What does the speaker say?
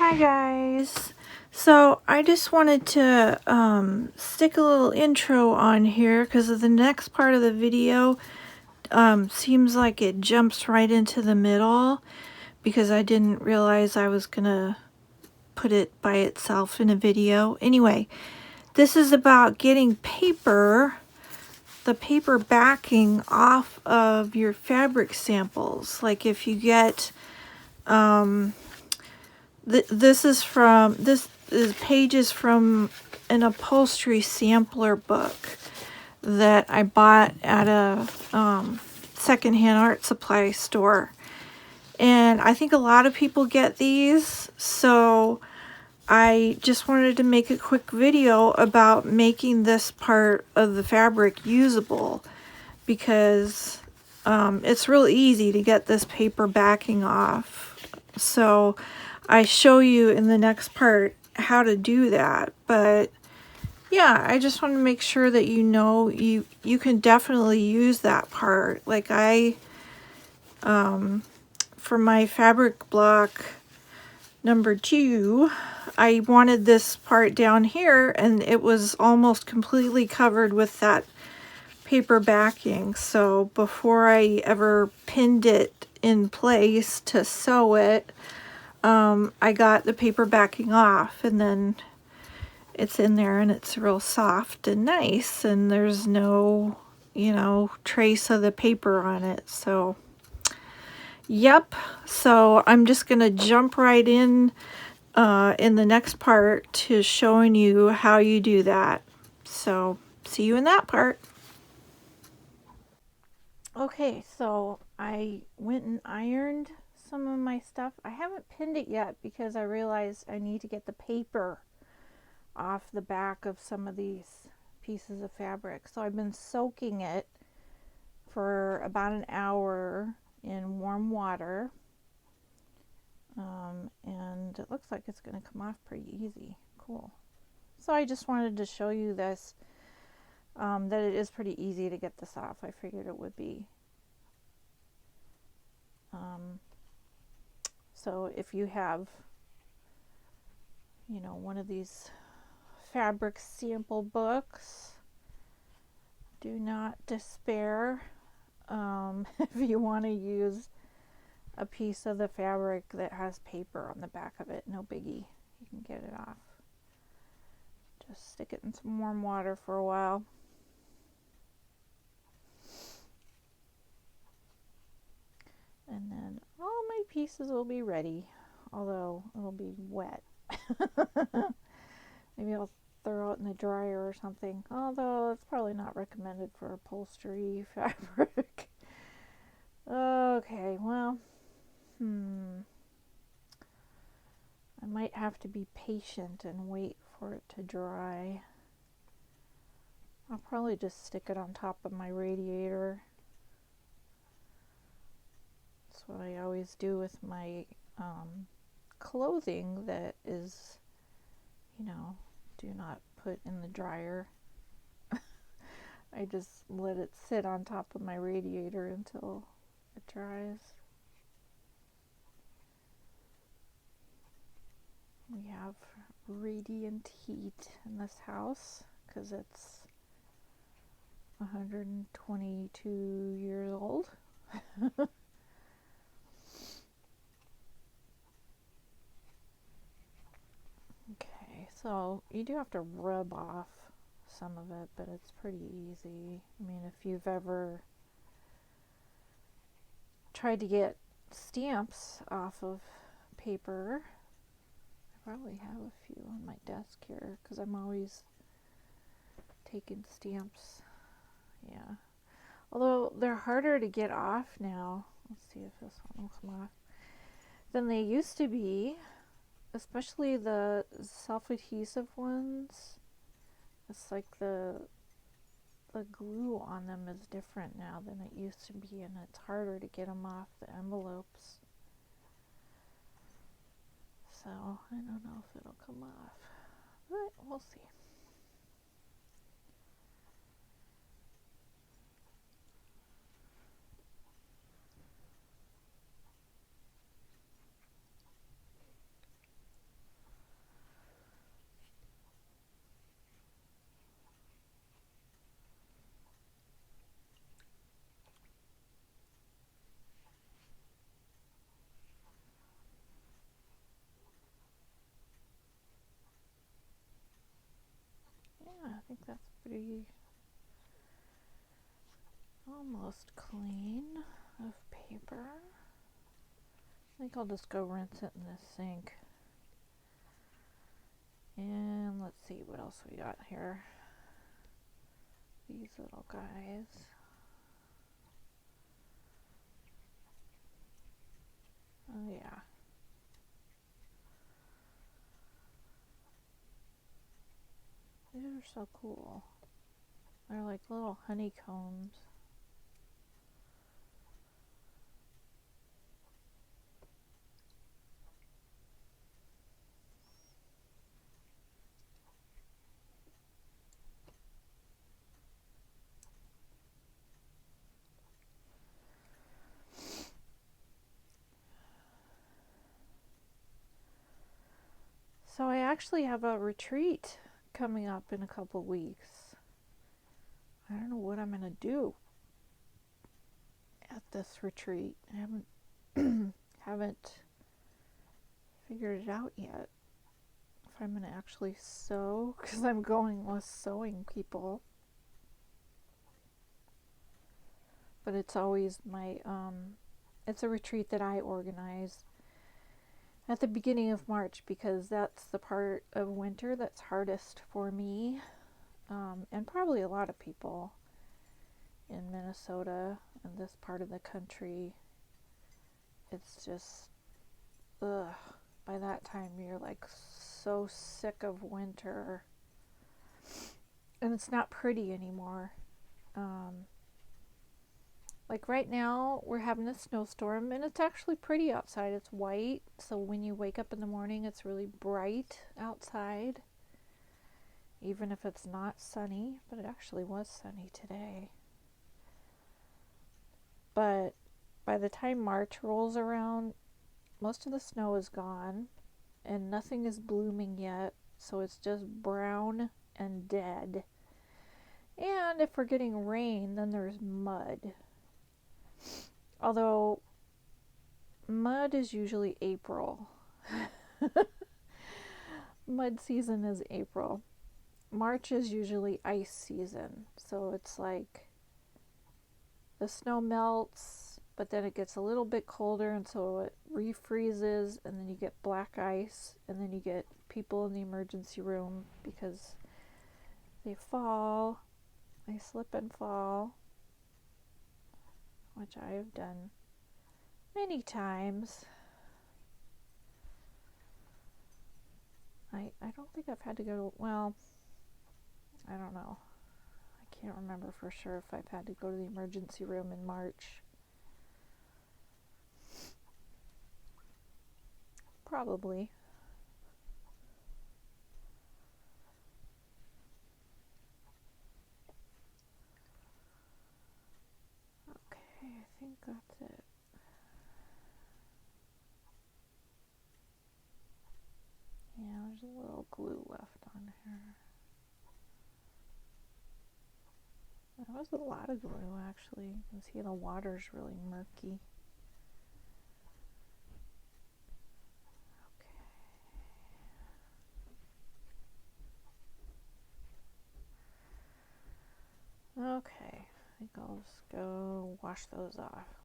Hi guys. So I just wanted to stick a little intro on here because the next part of the video seems like it jumps right into the middle because I didn't realize I was gonna put it by itself in a video. Anyway, this is about getting the paper backing off of your fabric samples. Like if you get this is pages from an upholstery sampler book that I bought at a secondhand art supply store, and I think a lot of people get these, so I just wanted to make a quick video about making this part of the fabric usable because it's real easy to get this paper backing off. So I show you in the next part how to do that. But yeah, I just want to make sure that you know you can definitely use that part. Like for my fabric block number 2, I wanted this part down here and it was almost completely covered with that paper backing. So before I ever pinned it in place to sew it, I got the paper backing off, and then it's in there and it's real soft and nice, and there's no, trace of the paper on it. So yep, so I'm just gonna jump right in the next part to showing you how you do that. So see you in that part. Okay, so I went and ironed some of my stuff. I haven't pinned it yet because I realized I need to get the paper off the back of some of these pieces of fabric. So I've been soaking it for about an hour in warm water, and it looks like it's going to come off pretty easy. Cool. So I just wanted to show you this, that it is pretty easy to get this off. I figured it would be. So if you have, one of these fabric sample books, do not despair. If you want to use a piece of the fabric that has paper on the back of it, no biggie, you can get it off. Just stick it in some warm water for a while. And then all my pieces will be ready, although it'll be wet. Maybe I'll throw it in the dryer or something, although it's probably not recommended for upholstery fabric. Okay, well, I might have to be patient and wait for it to dry. I'll probably just stick it on top of my radiator. That's what I always do with my clothing that is, do not put in the dryer. I just let it sit on top of my radiator until it dries. We have radiant heat in this house because it's 122 years old. Okay, so you do have to rub off some of it, but it's pretty easy. I mean, if you've ever tried to get stamps off of paper, I probably have a few on my desk here because I'm always taking stamps. Yeah, although they're harder to get off now. Let's see if this one will come off than they used to be, especially the self-adhesive ones. It's like the glue on them is different now than it used to be, and it's harder to get them off the envelopes. So I don't know if it'll come off, but we'll see. pretty almost clean of paper. I think I'll just go rinse it in the sink. And let's see what else we got here. These little guys. Oh yeah. These are so cool. They're like little honeycombs. So I actually have a retreat coming up in a couple weeks. I don't know what I'm going to do at this retreat. I haven't figured it out yet. If I'm going to actually sew, because I'm going with sewing people. But it's always my, it's a retreat that I organize at the beginning of March, because that's the part of winter that's hardest for me, and probably a lot of people in Minnesota and this part of the country. It's just, ugh, by that time you're like so sick of winter, and it's not pretty anymore. Like right now we're having a snowstorm, and it's actually pretty outside. It's white, so when you wake up in the morning it's really bright outside, even if it's not sunny. But it actually was sunny today. But by the time March rolls around, most of the snow is gone and nothing is blooming yet, so it's just brown and dead. And if we're getting rain, then there's mud. Although mud is usually April. Mud season is April. March is usually ice season. So it's like the snow melts, but then it gets a little bit colder, and so it refreezes, and then you get black ice, and then you get people in the emergency room because they fall. They slip and fall, which I have done many times. I don't think I've had to go to, well, I don't know. I can't remember for sure if I've had to go to the emergency room in March. Probably. Okay, I think that's it. Yeah, there's a little glue left on here. There was a lot of glue, actually. You can see the water's really murky. Okay, I think I'll just go wash those off.